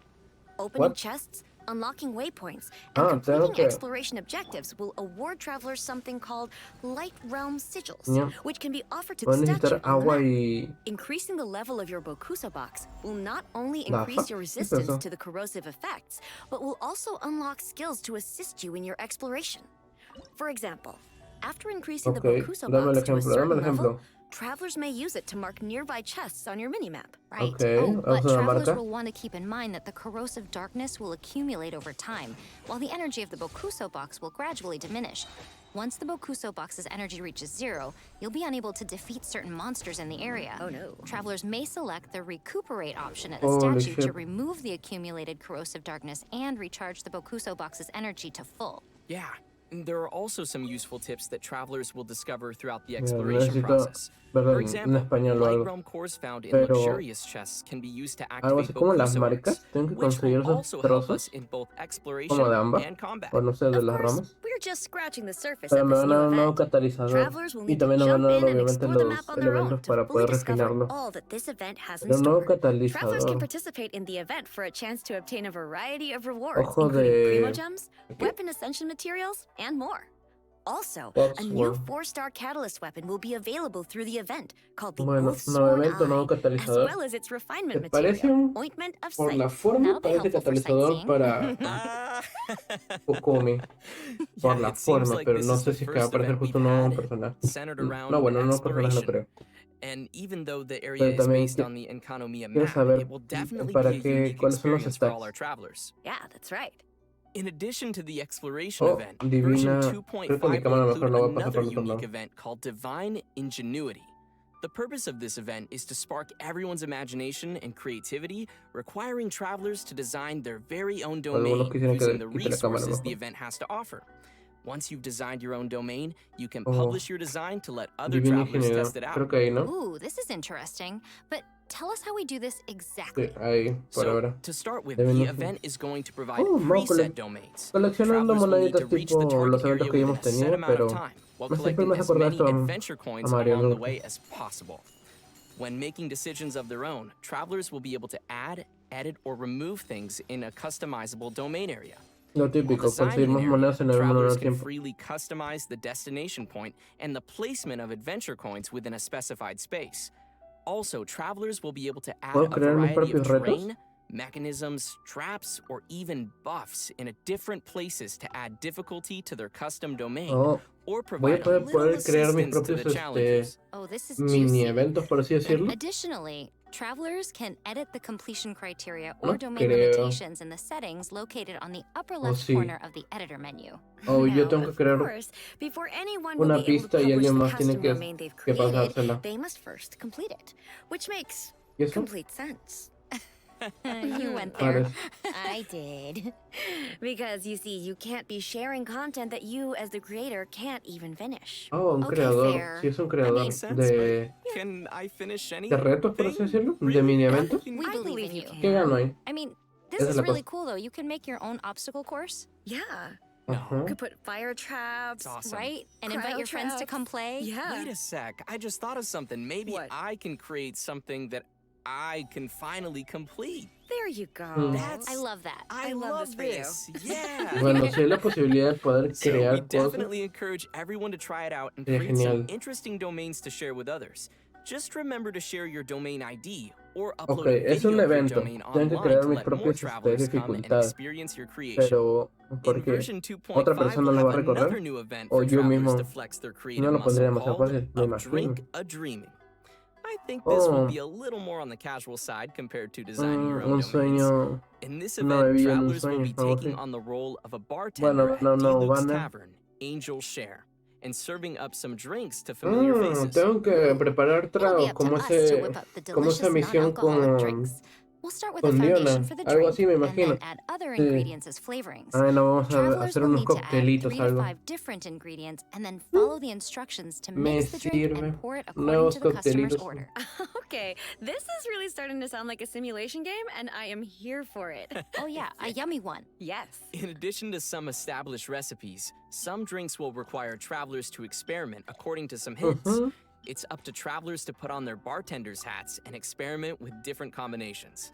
Speaker 11: Opening
Speaker 1: What?
Speaker 11: chests, unlocking waypoints, and
Speaker 1: tengo
Speaker 11: completing
Speaker 1: que...
Speaker 11: exploration objectives will award travelers something called Light Realm Sigils,
Speaker 1: Yeah.
Speaker 11: which can be offered to
Speaker 1: Voy a
Speaker 11: the statue
Speaker 1: necesitar
Speaker 11: on the
Speaker 1: agua
Speaker 11: map.
Speaker 1: y...
Speaker 11: Increasing the level of your Bokuso Box will not only
Speaker 1: ¿La
Speaker 11: increase
Speaker 1: fa?
Speaker 11: your
Speaker 1: ¿Qué es
Speaker 11: resistance
Speaker 1: eso?
Speaker 11: to the corrosive effects, but will also unlock skills to assist you in your exploration. For example, after increasing the
Speaker 1: Ok,
Speaker 11: Bokuso
Speaker 1: dame el
Speaker 11: Box to a
Speaker 1: ejemplo, dame
Speaker 11: certain
Speaker 1: el
Speaker 11: level,
Speaker 1: ejemplo.
Speaker 11: travelers may use it to mark nearby chests on your minimap.
Speaker 2: Right.
Speaker 1: Ok,
Speaker 2: Oh, but
Speaker 1: vamos a la
Speaker 2: travelers
Speaker 1: marca.
Speaker 2: will want to keep in mind that the corrosive darkness will accumulate over time, while the energy of the Bokuso box will gradually diminish. Once the Bokuso box's energy reaches 0, you'll be unable to defeat certain monsters in the area.
Speaker 11: Oh no.
Speaker 2: Travelers may select the recuperate option at the
Speaker 1: Holy
Speaker 2: statue to
Speaker 1: shit.
Speaker 2: remove the accumulated corrosive darkness and recharge the Bokuso box's energy to full.
Speaker 10: Yeah, and there are also some useful tips that travelers will discover throughout the
Speaker 1: Mira,
Speaker 10: exploration
Speaker 1: necesito
Speaker 10: process.
Speaker 1: verlo
Speaker 10: For
Speaker 1: en
Speaker 10: example,
Speaker 1: español o
Speaker 10: light
Speaker 1: algo.
Speaker 10: realm cores found in
Speaker 1: Pero
Speaker 10: luxurious chests can be used to
Speaker 1: algo
Speaker 10: activate
Speaker 1: así como las
Speaker 10: Bokuso
Speaker 1: marcas.
Speaker 10: arcs,
Speaker 1: Tengo que
Speaker 10: which
Speaker 1: conseguir
Speaker 10: will
Speaker 1: esos
Speaker 10: also help us
Speaker 1: trozos
Speaker 10: in both
Speaker 1: como
Speaker 10: exploration
Speaker 1: de ámbar.
Speaker 10: and combat.
Speaker 1: O no sé, de
Speaker 11: Of
Speaker 1: las
Speaker 11: course,
Speaker 1: ramas.
Speaker 11: we're just scratching the surface
Speaker 1: Pero
Speaker 11: of
Speaker 1: me
Speaker 11: this
Speaker 1: van a
Speaker 11: new
Speaker 1: dar un nuevo
Speaker 11: event.
Speaker 1: catalizador.
Speaker 11: Travelers will
Speaker 1: Y
Speaker 11: need to
Speaker 1: también nos van
Speaker 11: jump
Speaker 1: a dar
Speaker 11: in and
Speaker 1: obviamente
Speaker 11: explore the
Speaker 1: los
Speaker 11: map on their own
Speaker 1: elementos
Speaker 11: to
Speaker 1: para
Speaker 11: fully
Speaker 1: poder
Speaker 11: discover
Speaker 1: refinarlo.
Speaker 11: all that this event has in
Speaker 1: Pero un nuevo
Speaker 11: store. Travelers can
Speaker 1: catalizador.
Speaker 11: participate in the event for a chance to obtain a variety of rewards,
Speaker 1: Ojo
Speaker 11: including primo
Speaker 1: de...
Speaker 11: gems,
Speaker 1: ¿Qué?
Speaker 11: weapon ascension materials, and more. Also, a new
Speaker 1: Boxworm.
Speaker 11: 4-star catalyst weapon will be available through the event called the
Speaker 1: Bueno,
Speaker 11: Oath
Speaker 1: nuevo
Speaker 11: Sworn
Speaker 1: evento, nuevo
Speaker 11: Eye, as
Speaker 1: catalizador.
Speaker 11: well as its
Speaker 1: ¿Te
Speaker 11: refinement
Speaker 1: parece
Speaker 11: material,
Speaker 1: un...
Speaker 11: Ointment of
Speaker 1: por
Speaker 11: Sight.
Speaker 1: la forma,
Speaker 2: That'll be
Speaker 1: parece
Speaker 2: helpful for
Speaker 1: catalizador
Speaker 2: sightseeing.
Speaker 1: para
Speaker 10: Ah.
Speaker 1: Kokumi? Por
Speaker 10: Yeah,
Speaker 1: la
Speaker 10: it seems
Speaker 1: forma,
Speaker 10: like
Speaker 1: pero
Speaker 10: this
Speaker 1: no
Speaker 10: is
Speaker 1: sé
Speaker 10: the
Speaker 1: si es que va a
Speaker 10: first
Speaker 1: aparecer
Speaker 10: event we've
Speaker 1: justo un nuevo
Speaker 10: had
Speaker 1: personaje.
Speaker 10: centered
Speaker 1: No,
Speaker 10: around
Speaker 1: bueno, un nuevo personaje no
Speaker 10: exploration.
Speaker 1: creo.
Speaker 10: And even though the area
Speaker 1: Pero
Speaker 10: is
Speaker 1: también
Speaker 10: based on the Enkanomiya
Speaker 1: quiero
Speaker 10: map,
Speaker 1: saber
Speaker 10: it will definitely
Speaker 1: para
Speaker 10: be a
Speaker 1: qué,
Speaker 10: unique
Speaker 1: cuáles son los
Speaker 10: experience for all
Speaker 1: stats.
Speaker 10: our travelers.
Speaker 11: Yeah, that's right.
Speaker 10: In addition to the exploration
Speaker 1: Oh,
Speaker 10: event, version
Speaker 1: divina. Creo que mi
Speaker 10: 2.5
Speaker 1: cámara
Speaker 10: will
Speaker 1: mejor
Speaker 10: include
Speaker 1: no va a pasar
Speaker 10: another
Speaker 1: por el otro
Speaker 10: unique
Speaker 1: lado.
Speaker 10: event called Divine Ingenuity. The purpose of this event is to spark everyone's imagination and creativity, requiring travelers to design their very own
Speaker 1: Algunos
Speaker 10: domain
Speaker 1: quisieran
Speaker 10: using the
Speaker 1: que quite la cámara
Speaker 10: resources the
Speaker 1: mejor.
Speaker 10: event has to offer. Once you've designed your own domain, you can
Speaker 1: Oh,
Speaker 10: publish your design to let other
Speaker 1: divina
Speaker 10: travelers
Speaker 1: ingenuidad.
Speaker 10: test it out.
Speaker 1: Creo que ahí, ¿no?
Speaker 2: Ooh, this is interesting. But tell us how we do this exactly.
Speaker 1: Sí, ahí, por
Speaker 10: So,
Speaker 1: ahora.
Speaker 10: to start with,
Speaker 1: Divina
Speaker 10: the
Speaker 1: ingenuidad.
Speaker 10: event is going to provide
Speaker 1: Oh, vamos
Speaker 10: preset domains.
Speaker 1: coleccionando
Speaker 10: Travelers will need to
Speaker 1: moneditas
Speaker 10: reach the
Speaker 1: tipo
Speaker 10: target
Speaker 1: los eventos
Speaker 10: area
Speaker 1: que
Speaker 10: within
Speaker 1: hemos
Speaker 10: a set
Speaker 1: tenido,
Speaker 10: amount of
Speaker 1: pero
Speaker 10: time, while
Speaker 1: siempre
Speaker 10: collecting
Speaker 1: me hace
Speaker 10: as
Speaker 1: acordar
Speaker 10: many
Speaker 1: esto
Speaker 10: adventure coins
Speaker 1: Mario
Speaker 10: along the
Speaker 1: Bros.
Speaker 10: way as possible. When making decisions of their own, travelers will be able to add, edit, or remove things in a customizable domain area.
Speaker 1: Lo
Speaker 10: While
Speaker 1: típico,
Speaker 10: designing
Speaker 1: conseguir más
Speaker 10: an
Speaker 1: monedas en
Speaker 10: area,
Speaker 1: el menor
Speaker 10: travelers can
Speaker 1: tiempo.
Speaker 10: freely customize the destination point and the placement of adventure coins within a specified space. Also, travelers will be able to add
Speaker 1: ¿Puedo
Speaker 10: a
Speaker 1: crear mis
Speaker 10: variety of
Speaker 1: propios retos?
Speaker 10: terrain, mechanisms, traps, or even buffs in a different places to add difficulty to their custom domain,
Speaker 1: Oh,
Speaker 10: or
Speaker 1: voy a
Speaker 10: provide a
Speaker 1: poder
Speaker 10: little
Speaker 1: crear mis
Speaker 10: assistance to the
Speaker 1: propios
Speaker 10: challengers.
Speaker 2: Oh, this is
Speaker 1: mini
Speaker 2: juicy.
Speaker 1: eventos, por así decirlo.
Speaker 2: Additionally, travelers can edit the completion criteria
Speaker 1: No
Speaker 2: or domain
Speaker 1: creo.
Speaker 2: limitations in the settings located on the upper left
Speaker 1: sí.
Speaker 2: corner of the editor menu.
Speaker 1: O yo
Speaker 11: No,
Speaker 1: tengo que
Speaker 11: of
Speaker 1: crear
Speaker 11: course, before anyone will
Speaker 1: una
Speaker 11: be able to
Speaker 1: pista y
Speaker 11: publish
Speaker 1: alguien
Speaker 11: the
Speaker 1: más tiene
Speaker 11: custom
Speaker 1: que
Speaker 11: domain they've created,
Speaker 1: pasársela.
Speaker 11: they must first complete it, which makes
Speaker 1: ¿Y eso?
Speaker 11: complete sense.
Speaker 2: You went
Speaker 1: Ah,
Speaker 2: there.
Speaker 1: ves.
Speaker 11: I did. Because you see, you can't be sharing content that you, as the creator, can't even finish.
Speaker 1: Oh, un
Speaker 11: Okay,
Speaker 1: creador.
Speaker 11: fair.
Speaker 1: Sí, es un
Speaker 10: That
Speaker 1: creador
Speaker 10: makes sense,
Speaker 1: de
Speaker 10: but can I finish any
Speaker 1: retos, por así decirlo. De mini eventos.
Speaker 2: We
Speaker 11: I
Speaker 2: believe
Speaker 11: believe
Speaker 2: in
Speaker 11: you
Speaker 2: you.
Speaker 11: can.
Speaker 1: ¿Qué gano ahí?
Speaker 2: I mean, this
Speaker 1: Esa es
Speaker 2: is
Speaker 1: la
Speaker 2: really
Speaker 1: cosa.
Speaker 2: cool though. You can make your own obstacle course,
Speaker 11: Yeah.
Speaker 1: Ajá.
Speaker 11: You could put fire traps.
Speaker 10: That's awesome.
Speaker 2: right? And invite
Speaker 11: Cryo
Speaker 2: your friends to
Speaker 11: traps.
Speaker 2: come play.
Speaker 11: Yeah.
Speaker 10: Wait a sec, I just thought of something. Maybe
Speaker 11: What?
Speaker 10: I can create something that I can finally complete.
Speaker 11: There you go.
Speaker 10: That's-
Speaker 2: I love that.
Speaker 11: I love this for you.
Speaker 10: this. Yeah.
Speaker 1: Bueno, si hay la posibilidad de poder
Speaker 10: So we
Speaker 1: crear cosas,
Speaker 10: definitely encourage everyone to try it out and
Speaker 1: Sería
Speaker 10: create some
Speaker 1: genial.
Speaker 10: interesting domains to share with others. Just remember to share your domain ID or upload
Speaker 1: Ok,
Speaker 10: a
Speaker 1: es
Speaker 10: video
Speaker 1: un
Speaker 10: of your
Speaker 1: evento.
Speaker 10: domain
Speaker 1: Tengo que
Speaker 10: online
Speaker 1: crear
Speaker 10: to
Speaker 1: mis
Speaker 10: let more
Speaker 1: propias
Speaker 10: travelers come and
Speaker 1: dificultades.
Speaker 10: experience your creation.
Speaker 1: Pero,
Speaker 10: In
Speaker 1: porque
Speaker 10: version
Speaker 1: otra
Speaker 10: 2.5,
Speaker 1: persona
Speaker 10: we'll
Speaker 1: lo va a
Speaker 10: have another
Speaker 1: recorrer
Speaker 10: new event
Speaker 1: o
Speaker 10: for
Speaker 1: yo
Speaker 10: travelers
Speaker 1: mismo
Speaker 10: to flex their
Speaker 1: no
Speaker 10: creative
Speaker 1: lo pondría
Speaker 10: muscle
Speaker 1: demasiado
Speaker 10: called
Speaker 1: fácil, me
Speaker 10: A
Speaker 1: imagino.
Speaker 10: Drink a Dreaming. I think this will
Speaker 1: Oh.
Speaker 10: be a little more on the casual side compared to designing your own
Speaker 1: Un
Speaker 10: domains.
Speaker 1: sueño.
Speaker 10: In this
Speaker 1: Una
Speaker 10: event,
Speaker 1: bebida en un
Speaker 10: travelers will
Speaker 1: sueño,
Speaker 10: be
Speaker 1: algo
Speaker 10: taking
Speaker 1: así.
Speaker 10: on the role of a bartender
Speaker 1: Bueno,
Speaker 10: at
Speaker 1: no,
Speaker 10: D-Luke's
Speaker 1: banner.
Speaker 10: Tavern, Angel Share, and serving up some drinks to familiar faces.
Speaker 1: Tengo que preparar
Speaker 2: It'll be
Speaker 1: tragos
Speaker 2: up to
Speaker 1: como
Speaker 2: us to whip up the
Speaker 1: como esa
Speaker 2: delicious
Speaker 1: misión
Speaker 2: non-alcoholic
Speaker 1: con
Speaker 2: drinks.
Speaker 8: We'll start with a
Speaker 1: Con
Speaker 8: foundation
Speaker 1: Diona,
Speaker 8: for the
Speaker 1: algo
Speaker 8: drink,
Speaker 1: así me
Speaker 8: and
Speaker 1: imagino.
Speaker 8: then add other
Speaker 1: Sí.
Speaker 8: ingredients as flavorings.
Speaker 1: Ay, no, vamos a
Speaker 8: Travelers
Speaker 1: hacer
Speaker 8: will
Speaker 1: unos
Speaker 8: need to add 3
Speaker 1: coctelitos,
Speaker 8: to
Speaker 1: algo.
Speaker 8: 5 different ingredients and then follow the instructions to
Speaker 1: Me
Speaker 8: mix the drink
Speaker 1: sirve.
Speaker 8: and pour it according
Speaker 1: Nuevos
Speaker 8: to the customer's
Speaker 1: coctelitos.
Speaker 8: order.
Speaker 11: Okay, this is really starting to sound like a simulation game, and I am here for it.
Speaker 8: Oh yeah, a yummy one.
Speaker 11: Yes.
Speaker 10: In addition to some established recipes, some drinks will require travelers to experiment according to some hints. It's up to travelers to put on their bartender's hats and experiment with different combinations.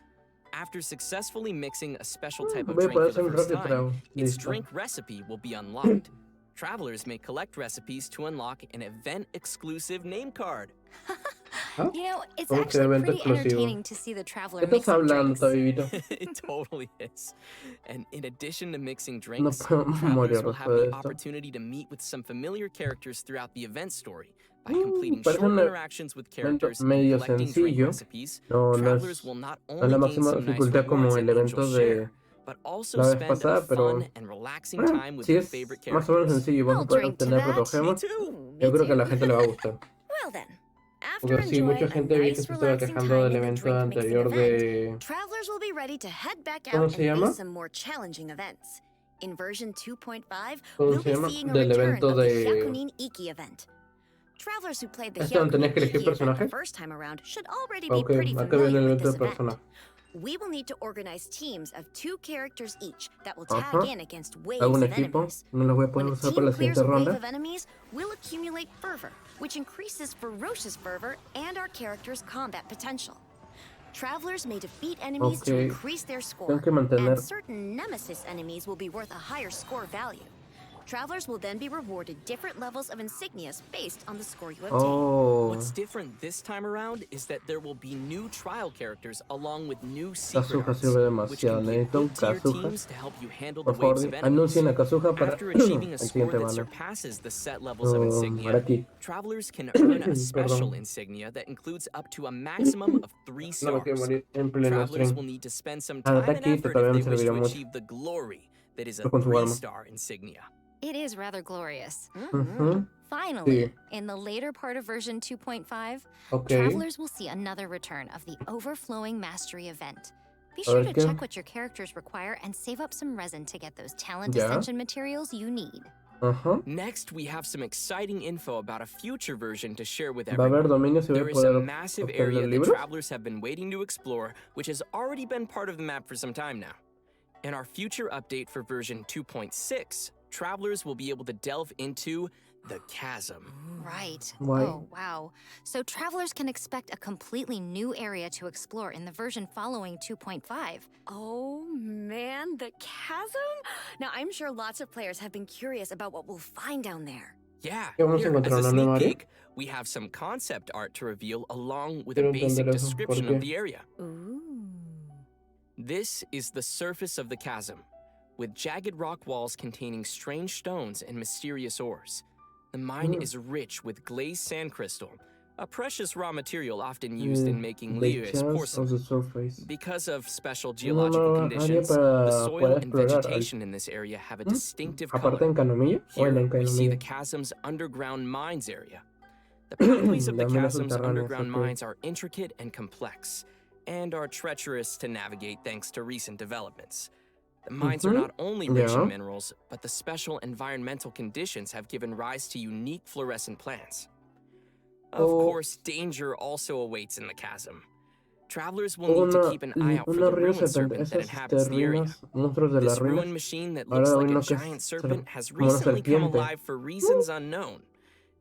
Speaker 10: After successfully mixing a special type of
Speaker 1: Voy a
Speaker 10: drink for
Speaker 1: poner
Speaker 10: the
Speaker 1: un
Speaker 10: first
Speaker 1: rápido
Speaker 10: time,
Speaker 1: trago.
Speaker 10: its
Speaker 1: Listo.
Speaker 10: drink recipe will be unlocked. Travelers may collect recipes to unlock an event-exclusive name card.
Speaker 8: You know, it's
Speaker 1: ¿Cómo que
Speaker 8: actually
Speaker 1: evento
Speaker 8: pretty
Speaker 1: exclusivo?
Speaker 8: entertaining to see the traveler
Speaker 1: ¿Qué estás
Speaker 8: mixing
Speaker 1: hablando,
Speaker 8: drinks.
Speaker 1: Tabibito?
Speaker 10: It totally is. And in addition to mixing
Speaker 1: No
Speaker 10: drinks,
Speaker 1: podemos
Speaker 10: travelers
Speaker 1: morir
Speaker 10: will have
Speaker 1: después de
Speaker 10: the
Speaker 1: esto.
Speaker 10: opportunity to meet with some familiar characters throughout the event story. By completing
Speaker 1: parece
Speaker 10: short
Speaker 1: un
Speaker 10: interactions with
Speaker 1: evento
Speaker 10: characters and
Speaker 1: medio
Speaker 10: collecting drink
Speaker 1: sencillo.
Speaker 10: recipes,
Speaker 1: No, no
Speaker 10: travelers
Speaker 1: es
Speaker 10: will not
Speaker 1: no es
Speaker 10: only
Speaker 1: la
Speaker 10: gain
Speaker 1: máxima
Speaker 10: some nice
Speaker 1: dificultad como
Speaker 10: rewards
Speaker 1: el
Speaker 10: and
Speaker 1: evento
Speaker 10: Angel
Speaker 1: de
Speaker 10: Share, but also
Speaker 1: la vez
Speaker 10: spend
Speaker 1: pasada,
Speaker 10: a
Speaker 1: pero
Speaker 10: fun and relaxing time with
Speaker 1: si
Speaker 10: your
Speaker 1: es
Speaker 10: favorite
Speaker 1: más o menos
Speaker 10: characters.
Speaker 1: sencillo y vas a
Speaker 11: I'll
Speaker 1: poder
Speaker 11: drink to
Speaker 1: obtener
Speaker 11: that.
Speaker 1: protogemas,
Speaker 11: Ooh, me
Speaker 1: yo creo que a la
Speaker 11: too.
Speaker 1: gente le va a gustar.
Speaker 11: Well then, after
Speaker 1: Porque sí, mucha
Speaker 11: enjoying a
Speaker 1: gente vi que
Speaker 11: nice,
Speaker 1: se estaba
Speaker 11: relaxing
Speaker 1: quejando
Speaker 11: time
Speaker 1: del
Speaker 11: in the
Speaker 1: evento
Speaker 11: drink mixing
Speaker 1: anterior
Speaker 11: event,
Speaker 1: de...
Speaker 11: travelers will be ready to head back
Speaker 1: ¿Cómo
Speaker 11: out
Speaker 1: se
Speaker 11: and
Speaker 1: llama?
Speaker 11: face some more challenging events. In version 2.5,
Speaker 1: ¿Cómo
Speaker 11: we'll
Speaker 1: se
Speaker 11: be
Speaker 1: llama?
Speaker 11: seeing a
Speaker 1: Del
Speaker 11: return
Speaker 1: evento
Speaker 11: of the
Speaker 1: de...
Speaker 11: Hyakunin Iki event. Travelers who played the
Speaker 1: ¿Este donde tenías
Speaker 11: Hyakunin
Speaker 1: que elegir
Speaker 11: Iki event the
Speaker 1: personaje?
Speaker 11: first time around should already be
Speaker 1: Ok,
Speaker 11: pretty
Speaker 1: acá viene
Speaker 11: familiar
Speaker 1: el
Speaker 11: with
Speaker 1: evento
Speaker 11: this
Speaker 1: de
Speaker 11: event.
Speaker 1: personaje.
Speaker 11: We will need to organize teams of 2 characters each that will tag
Speaker 1: Ajá.
Speaker 11: in against waves
Speaker 1: Hago un
Speaker 11: of
Speaker 1: equipo,
Speaker 11: enemies.
Speaker 1: no lo voy a
Speaker 11: When
Speaker 1: poder
Speaker 11: a
Speaker 1: usar para
Speaker 11: team
Speaker 1: la
Speaker 11: clears
Speaker 1: siguiente
Speaker 11: a wave
Speaker 1: ronda.
Speaker 11: of enemies, we'll accumulate fervor, which increases ferocious fervor and our character's combat potential. Travelers may defeat enemies to
Speaker 1: Ok,
Speaker 11: increase their score,
Speaker 1: tengo que mantener...
Speaker 11: and certain nemesis enemies will be worth a higher score value. Travelers will then be rewarded different levels of insignias based on the score you obtain.
Speaker 1: Oh,
Speaker 10: What's different this time around is that there will be new trial characters along with new secret
Speaker 1: Kazuha
Speaker 10: arts,
Speaker 1: sirve
Speaker 10: which can
Speaker 1: demasiado.
Speaker 10: be
Speaker 1: Necesito un
Speaker 10: equipped to your
Speaker 1: Kazuha.
Speaker 10: teams to help you handle the
Speaker 1: Por favor,
Speaker 10: waves of enemies.
Speaker 1: anuncien a Kazuha para
Speaker 10: After
Speaker 1: el
Speaker 10: achieving a score
Speaker 1: siguiente
Speaker 10: that
Speaker 1: bando.
Speaker 10: surpasses the set levels of
Speaker 1: Ahora
Speaker 10: insignia,
Speaker 1: aquí.
Speaker 10: travelers can earn a special
Speaker 1: Perdón.
Speaker 10: insignia that includes up to a maximum of 3
Speaker 1: No me quiero
Speaker 10: stars.
Speaker 1: morir en pleno
Speaker 10: Travelers
Speaker 1: stream.
Speaker 10: will need to spend some
Speaker 1: Ah,
Speaker 10: time and
Speaker 1: aquí
Speaker 10: effort
Speaker 1: todavía me
Speaker 10: if they wish
Speaker 1: serviría
Speaker 10: to
Speaker 1: mucho.
Speaker 10: achieve the glory that is a
Speaker 1: Pero con su arma.
Speaker 10: 3-star insignia.
Speaker 8: It is rather glorious.
Speaker 1: Ujú.
Speaker 8: Finally,
Speaker 1: Sí.
Speaker 8: in the later part of version 2.5,
Speaker 1: Ok.
Speaker 8: travelers will see another return of the Overflowing Mastery event. Be
Speaker 1: A
Speaker 8: sure
Speaker 1: ver
Speaker 8: to
Speaker 1: qué.
Speaker 8: check what your characters require and save up some resin to get those talent
Speaker 1: Ya.
Speaker 8: ascension materials you need.
Speaker 1: Ajá.
Speaker 10: Next, we have some exciting info about a future version to share with
Speaker 1: Va a haber
Speaker 10: everyone.
Speaker 1: dominios y voy
Speaker 10: There
Speaker 1: a
Speaker 10: is a
Speaker 1: poder
Speaker 10: massive
Speaker 1: obtener
Speaker 10: area that
Speaker 1: libros.
Speaker 10: travelers have been waiting to explore, which has already been part of the map for some time now. In our future update for version 2.6, travelers will be able to delve into the chasm.
Speaker 8: Right.
Speaker 1: Why?
Speaker 8: Oh, wow. So travelers can expect a completely new area to explore in the version following 2.5.
Speaker 11: Oh man, the chasm? Now, I'm sure lots of players have been curious about what we'll find down there.
Speaker 10: Yeah,
Speaker 1: ¿Qué vamos a
Speaker 10: here,
Speaker 1: encontrar,
Speaker 10: as a
Speaker 1: una nueva
Speaker 10: sneak
Speaker 1: área?
Speaker 10: peek, we have some concept art to reveal along with a
Speaker 1: Quiero
Speaker 10: basic
Speaker 1: entender eso. ¿Por
Speaker 10: description
Speaker 1: qué?
Speaker 10: of the area.
Speaker 11: Ooh.
Speaker 10: This is the surface of the chasm, with jagged rock walls containing strange stones and mysterious ores. The mine is rich with glazed sand crystal, a precious raw material often used in making
Speaker 1: The
Speaker 10: Liyue's
Speaker 1: chance of
Speaker 10: porcelain.
Speaker 1: the surface.
Speaker 10: Because of special
Speaker 1: Una
Speaker 10: geological
Speaker 1: nueva área
Speaker 10: conditions,
Speaker 1: para
Speaker 10: the soil
Speaker 1: poder
Speaker 10: and
Speaker 1: explorar.
Speaker 10: vegetation in this area have a distinctive
Speaker 1: Aparte
Speaker 10: color.
Speaker 1: en Canomillo o
Speaker 10: Here,
Speaker 1: en
Speaker 10: we see the
Speaker 1: Canomillo.
Speaker 10: chasm's underground mines area. The pathways of the
Speaker 1: Las minas
Speaker 10: chasm's
Speaker 1: subterráneas,
Speaker 10: underground
Speaker 1: ok.
Speaker 10: mines are intricate and complex, and are treacherous to navigate thanks to recent developments. The mines are
Speaker 1: Mhm.
Speaker 10: not only rich
Speaker 1: Yeah.
Speaker 10: in minerals, but the special environmental conditions have given rise to unique fluorescent plants. Of
Speaker 1: Oh.
Speaker 10: course, danger also awaits in the chasm. Travelers will need to
Speaker 1: Una,
Speaker 10: keep an eye out for
Speaker 1: una
Speaker 10: the
Speaker 1: ruina
Speaker 10: ruin
Speaker 1: serpente.
Speaker 10: serpent that
Speaker 1: Esas
Speaker 10: inhabits the area.
Speaker 1: ruinas, monstruos de las
Speaker 10: This ruin
Speaker 1: ruinas.
Speaker 10: machine that
Speaker 1: Ahora
Speaker 10: looks like
Speaker 1: uno
Speaker 10: a
Speaker 1: que es
Speaker 10: giant serpent has
Speaker 1: como una
Speaker 10: recently come
Speaker 1: serpiente.
Speaker 10: alive for reasons unknown.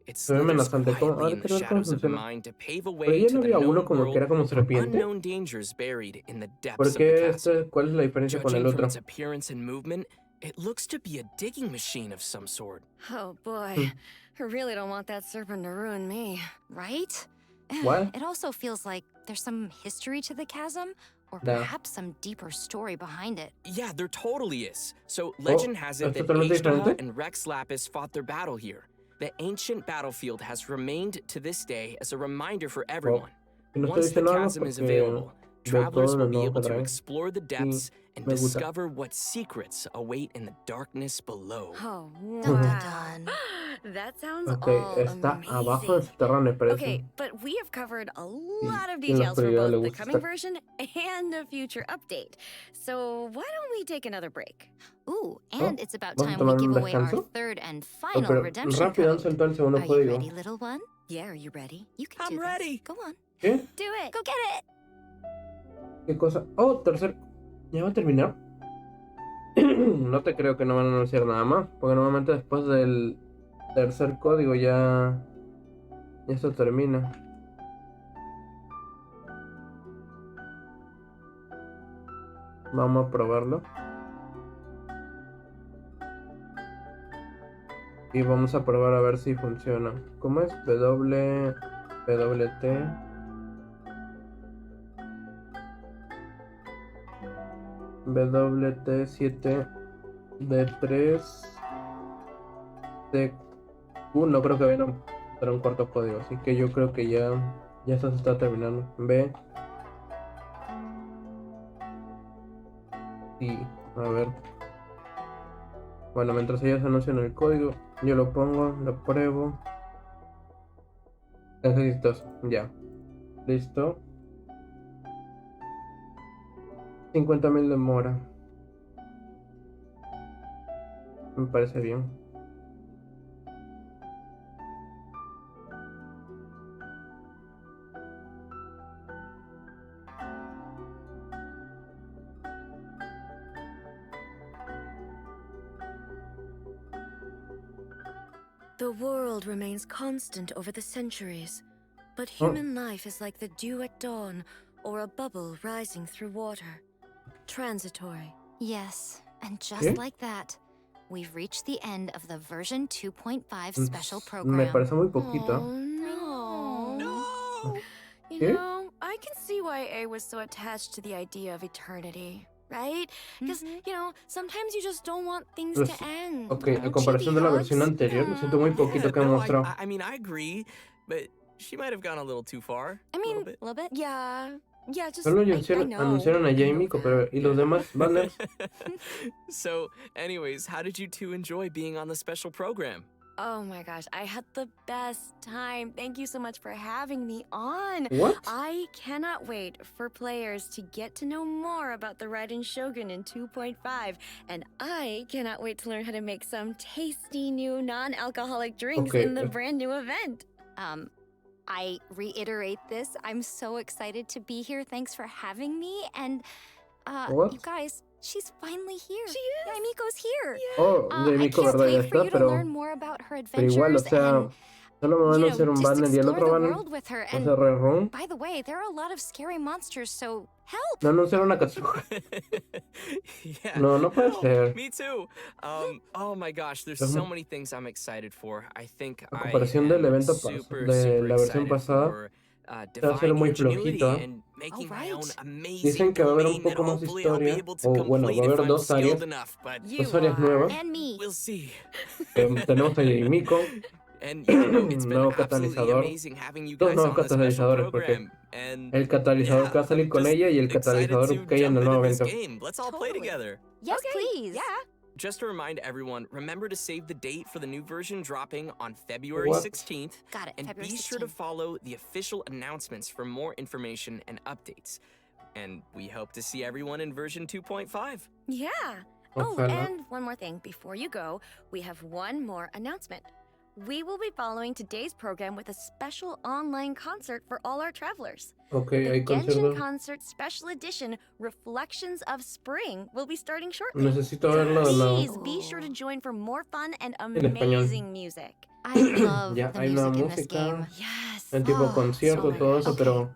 Speaker 10: It
Speaker 1: Se ve
Speaker 10: slithers
Speaker 1: amenazante. ¿Cómo?
Speaker 10: quietly
Speaker 1: Ahora
Speaker 10: in the
Speaker 1: quiero ver cómo
Speaker 10: shadows of the
Speaker 1: funciona.
Speaker 10: mine to pave a
Speaker 1: Pero
Speaker 10: way
Speaker 1: ya
Speaker 10: to
Speaker 1: no
Speaker 10: the
Speaker 1: había uno
Speaker 10: known
Speaker 1: como que era como
Speaker 10: world of
Speaker 1: serpiente.
Speaker 10: unknown dangers buried in the depths
Speaker 1: ¿Por
Speaker 10: of the
Speaker 1: qué
Speaker 10: chasm.
Speaker 1: este? ¿Cuál es la diferencia con el
Speaker 10: Judging from
Speaker 1: otro?
Speaker 10: its appearance and movement, it looks to be a digging machine of some sort.
Speaker 11: Oh boy, I really don't want that serpent to ruin me.
Speaker 8: Right?
Speaker 1: What?
Speaker 8: It also feels like there's some history to the chasm, or
Speaker 1: Yeah.
Speaker 8: perhaps some deeper story behind it.
Speaker 10: Yeah, there totally is. So legend has it
Speaker 1: ¿es
Speaker 10: that
Speaker 1: totalmente
Speaker 10: H-Daha
Speaker 1: diferente?
Speaker 10: and Rex Lapis fought their battle here. The ancient battlefield has remained to this day as a reminder for everyone.
Speaker 1: Y no estoy
Speaker 10: Once the
Speaker 1: diciendo algo
Speaker 10: chasm is
Speaker 1: porque
Speaker 10: available,
Speaker 1: veo
Speaker 10: travelers
Speaker 1: todo
Speaker 10: will
Speaker 1: lo
Speaker 10: be
Speaker 1: nuevo
Speaker 10: able
Speaker 1: que
Speaker 10: to
Speaker 1: trae.
Speaker 10: explore the depths and
Speaker 1: me gusta.
Speaker 10: discover what secrets await in the darkness below.
Speaker 11: Oh,
Speaker 8: Dun, dun,
Speaker 11: wow.
Speaker 8: dun.
Speaker 11: That sounds
Speaker 1: Okay,
Speaker 11: all
Speaker 1: está abajo del
Speaker 11: amazing.
Speaker 1: subterráneo, parece.
Speaker 11: Okay, but we have covered a
Speaker 1: Y
Speaker 11: lot of
Speaker 1: en la
Speaker 11: details for
Speaker 1: oscuridad le
Speaker 11: both the
Speaker 1: gusta
Speaker 11: coming
Speaker 1: estar.
Speaker 11: version and a future update. So why don't we take another break?
Speaker 8: Ooh,
Speaker 1: Oh,
Speaker 8: and it's about
Speaker 1: ¿vamos a
Speaker 8: time we
Speaker 1: tomar un
Speaker 8: give away our
Speaker 1: descanso?
Speaker 8: third and
Speaker 1: Oh,
Speaker 8: final
Speaker 1: pero
Speaker 8: redemption
Speaker 1: rápido han
Speaker 8: code.
Speaker 1: soltado el segundo
Speaker 8: Are you
Speaker 1: código.
Speaker 8: ready, little one?
Speaker 11: Yeah, are you ready?
Speaker 8: You can
Speaker 10: I'm
Speaker 8: do
Speaker 10: ready.
Speaker 8: this. Go on.
Speaker 1: ¿Qué?
Speaker 11: Do it.
Speaker 8: Go get it.
Speaker 1: ¿Qué cosa? Oh, tercer. ¿Ya va a terminar? No te creo que no van a anunciar nada más, porque normalmente después del tercer código ya esto termina. Vamos a probarlo. Y vamos a probar a ver si funciona. ¿Cómo es? WT. WT7D3 D1, creo que viene un cuarto código, así que yo creo que ya esto se está terminando. B y a ver. Bueno, mientras ellos anuncian el código, yo lo pongo, lo pruebo. Necesitos, ya. Listo. 50.000 demora. Me parece bien.
Speaker 11: The world remains constant over the centuries, but
Speaker 1: Oh.
Speaker 11: human life is like the dew at dawn or a bubble rising through water. Transitory.
Speaker 8: Yes, and just
Speaker 1: ¿Qué?
Speaker 8: like that, we've reached the end of the version 2.5
Speaker 1: Mm,
Speaker 8: special
Speaker 1: Me
Speaker 8: program.
Speaker 1: parece muy poquito.
Speaker 11: Oh, no.
Speaker 10: No!
Speaker 11: You
Speaker 1: ¿Qué?
Speaker 11: know, I can see why A was so attached to the idea of eternity, right? Because, you know, sometimes you just don't want things
Speaker 1: Pues,
Speaker 11: to end.
Speaker 1: ok,
Speaker 11: Don't
Speaker 1: en
Speaker 11: you,
Speaker 1: comparación de la versión
Speaker 11: Hugs?
Speaker 1: anterior, lo siento muy poquito que han
Speaker 10: no,
Speaker 1: mostrado.
Speaker 10: I mean, I agree, but she might have gone a little too far.
Speaker 11: I mean,
Speaker 10: a little bit.
Speaker 11: Yeah, just
Speaker 1: Solo
Speaker 11: I
Speaker 1: anunciaron a
Speaker 11: know
Speaker 1: Jamie, pero ¿y los
Speaker 11: that.
Speaker 1: demás banners?
Speaker 10: So, anyways, how did you two enjoy being on the special program?
Speaker 11: Oh my gosh, I had the best time. Thank you so much for having me on.
Speaker 1: What?
Speaker 11: I cannot wait for players to get to know more about the Raiden Shogun in 2.5, and I cannot wait to learn how to make some tasty new non-alcoholic drinks
Speaker 1: Okay.
Speaker 11: in the brand new event.
Speaker 8: I reiterate this. I'm so excited to be here. Thanks for having me. And,
Speaker 1: What?
Speaker 8: you guys, she's finally here.
Speaker 11: She is.
Speaker 8: Yeah, Miko's here.
Speaker 1: Oh,
Speaker 8: I
Speaker 1: Jamieco,
Speaker 8: can't
Speaker 1: ¿verdad? Ya
Speaker 8: wait for
Speaker 1: está,
Speaker 8: you to
Speaker 1: pero
Speaker 8: learn more about her
Speaker 1: igual, o
Speaker 8: adventures
Speaker 1: sea,
Speaker 8: and,
Speaker 1: solo me van a
Speaker 8: you know,
Speaker 1: anunciar un
Speaker 8: just
Speaker 1: banner y el
Speaker 8: explore
Speaker 1: otro
Speaker 8: the
Speaker 1: banner
Speaker 8: world with her.
Speaker 1: va a
Speaker 8: And
Speaker 1: ser Red Room.
Speaker 8: by the way, there are a lot of scary monsters, so help.
Speaker 1: No anunciaron a Katsuha.
Speaker 10: Yeah.
Speaker 1: No puede
Speaker 10: help.
Speaker 1: ser.
Speaker 10: Me too. Oh my gosh, there's
Speaker 1: Pero
Speaker 10: so
Speaker 1: mu-
Speaker 10: many things I'm excited for. I think
Speaker 1: A
Speaker 10: I
Speaker 1: comparación del
Speaker 10: am
Speaker 1: evento
Speaker 10: super,
Speaker 1: de
Speaker 10: super
Speaker 1: la versión
Speaker 10: excited
Speaker 1: pasada,
Speaker 10: for
Speaker 1: va a ser
Speaker 10: defying
Speaker 1: muy
Speaker 10: ingenuity
Speaker 1: flojito, ¿eh?
Speaker 10: and making my
Speaker 8: right.
Speaker 10: own amazing
Speaker 1: Dicen que va a haber un
Speaker 10: domain that
Speaker 1: poco más de
Speaker 10: hopefully I'll be
Speaker 1: historia,
Speaker 10: able to
Speaker 1: o bueno,
Speaker 10: complete
Speaker 1: va a
Speaker 10: if
Speaker 1: haber
Speaker 10: I'm
Speaker 1: dos áreas,
Speaker 10: skilled enough, but
Speaker 1: dos áreas nuevas.
Speaker 8: And me.
Speaker 10: we'll see.
Speaker 1: Tenemos a Jamieco,
Speaker 10: And yeah, no, it's been
Speaker 1: nuevo
Speaker 10: absolutely
Speaker 1: catalizador,
Speaker 10: amazing having you
Speaker 1: dos
Speaker 10: guys
Speaker 1: nuevos
Speaker 10: on the special
Speaker 1: catalizadores, porque
Speaker 10: program. And
Speaker 1: el catalizador que va a salir con
Speaker 10: just
Speaker 1: ella y el
Speaker 10: excited
Speaker 1: catalizador
Speaker 10: to
Speaker 1: que hay en
Speaker 10: jump
Speaker 1: el nuevo
Speaker 10: into this
Speaker 1: evento.
Speaker 10: game. Let's all play
Speaker 11: Totally.
Speaker 10: together.
Speaker 8: Yes,
Speaker 11: Okay,
Speaker 8: please.
Speaker 11: Yeah.
Speaker 10: Just to remind everyone, remember to save the date for the new version dropping on February
Speaker 1: What?
Speaker 10: 16th.
Speaker 8: Got it.
Speaker 10: And
Speaker 8: February
Speaker 10: be sure to
Speaker 8: 16th.
Speaker 10: follow the official announcements for more information and updates. And we hope to see everyone in version 2.5.
Speaker 11: Yeah. Oh,
Speaker 1: Ojalá.
Speaker 11: and one more thing before you go, we have one more announcement. We will be following today's program with a special online concert for all our travelers.
Speaker 1: Ok,
Speaker 11: The
Speaker 1: hay
Speaker 11: Genshin
Speaker 1: concierto.
Speaker 11: Concert Special Edition Reflections of Spring will be starting shortly.
Speaker 1: Necesito verlo de nuevo.
Speaker 11: Please be sure to join for more fun and
Speaker 1: español.
Speaker 11: amazing music.
Speaker 8: I love
Speaker 1: Ya
Speaker 8: the
Speaker 1: hay
Speaker 8: music
Speaker 1: nueva
Speaker 8: in this
Speaker 1: música,
Speaker 8: game.
Speaker 11: Yes.
Speaker 1: el tipo
Speaker 8: Oh,
Speaker 1: concierto,
Speaker 11: so
Speaker 1: todo eso,
Speaker 8: okay.
Speaker 1: pero,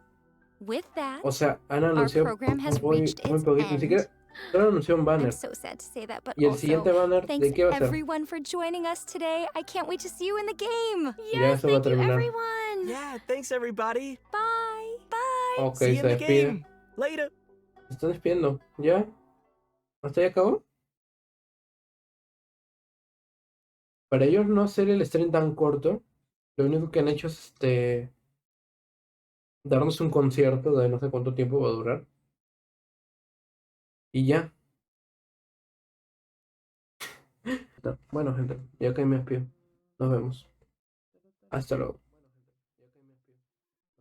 Speaker 8: With that,
Speaker 1: o sea, han
Speaker 8: our
Speaker 1: anunciado
Speaker 8: program has
Speaker 1: muy
Speaker 8: reached
Speaker 1: poquito,
Speaker 8: its
Speaker 1: ni
Speaker 8: end.
Speaker 1: siquiera, solo anunció un
Speaker 8: I'm
Speaker 1: banner.
Speaker 8: so sad to say that, but
Speaker 1: Y el
Speaker 8: also,
Speaker 1: siguiente banner, ¿de
Speaker 8: thanks
Speaker 1: qué va a ser?
Speaker 8: everyone for joining us today. I can't wait to see you in the game.
Speaker 1: Ya
Speaker 11: Yes,
Speaker 1: eso va a
Speaker 11: thank you,
Speaker 1: terminar.
Speaker 11: everyone.
Speaker 10: Yeah, thanks everybody.
Speaker 8: Bye.
Speaker 11: Bye.
Speaker 1: Ok,
Speaker 10: See you
Speaker 1: se
Speaker 10: in the
Speaker 1: despide.
Speaker 10: game. Later.
Speaker 1: Se están despidiendo. ¿Ya? ¿Hasta ahí acabó? Para ellos no hacer el stream tan corto, lo único que han hecho es darnos un concierto de no sé cuánto tiempo va a durar. Y ya. Bueno, gente, ya que me despido. Nos vemos. Hasta luego.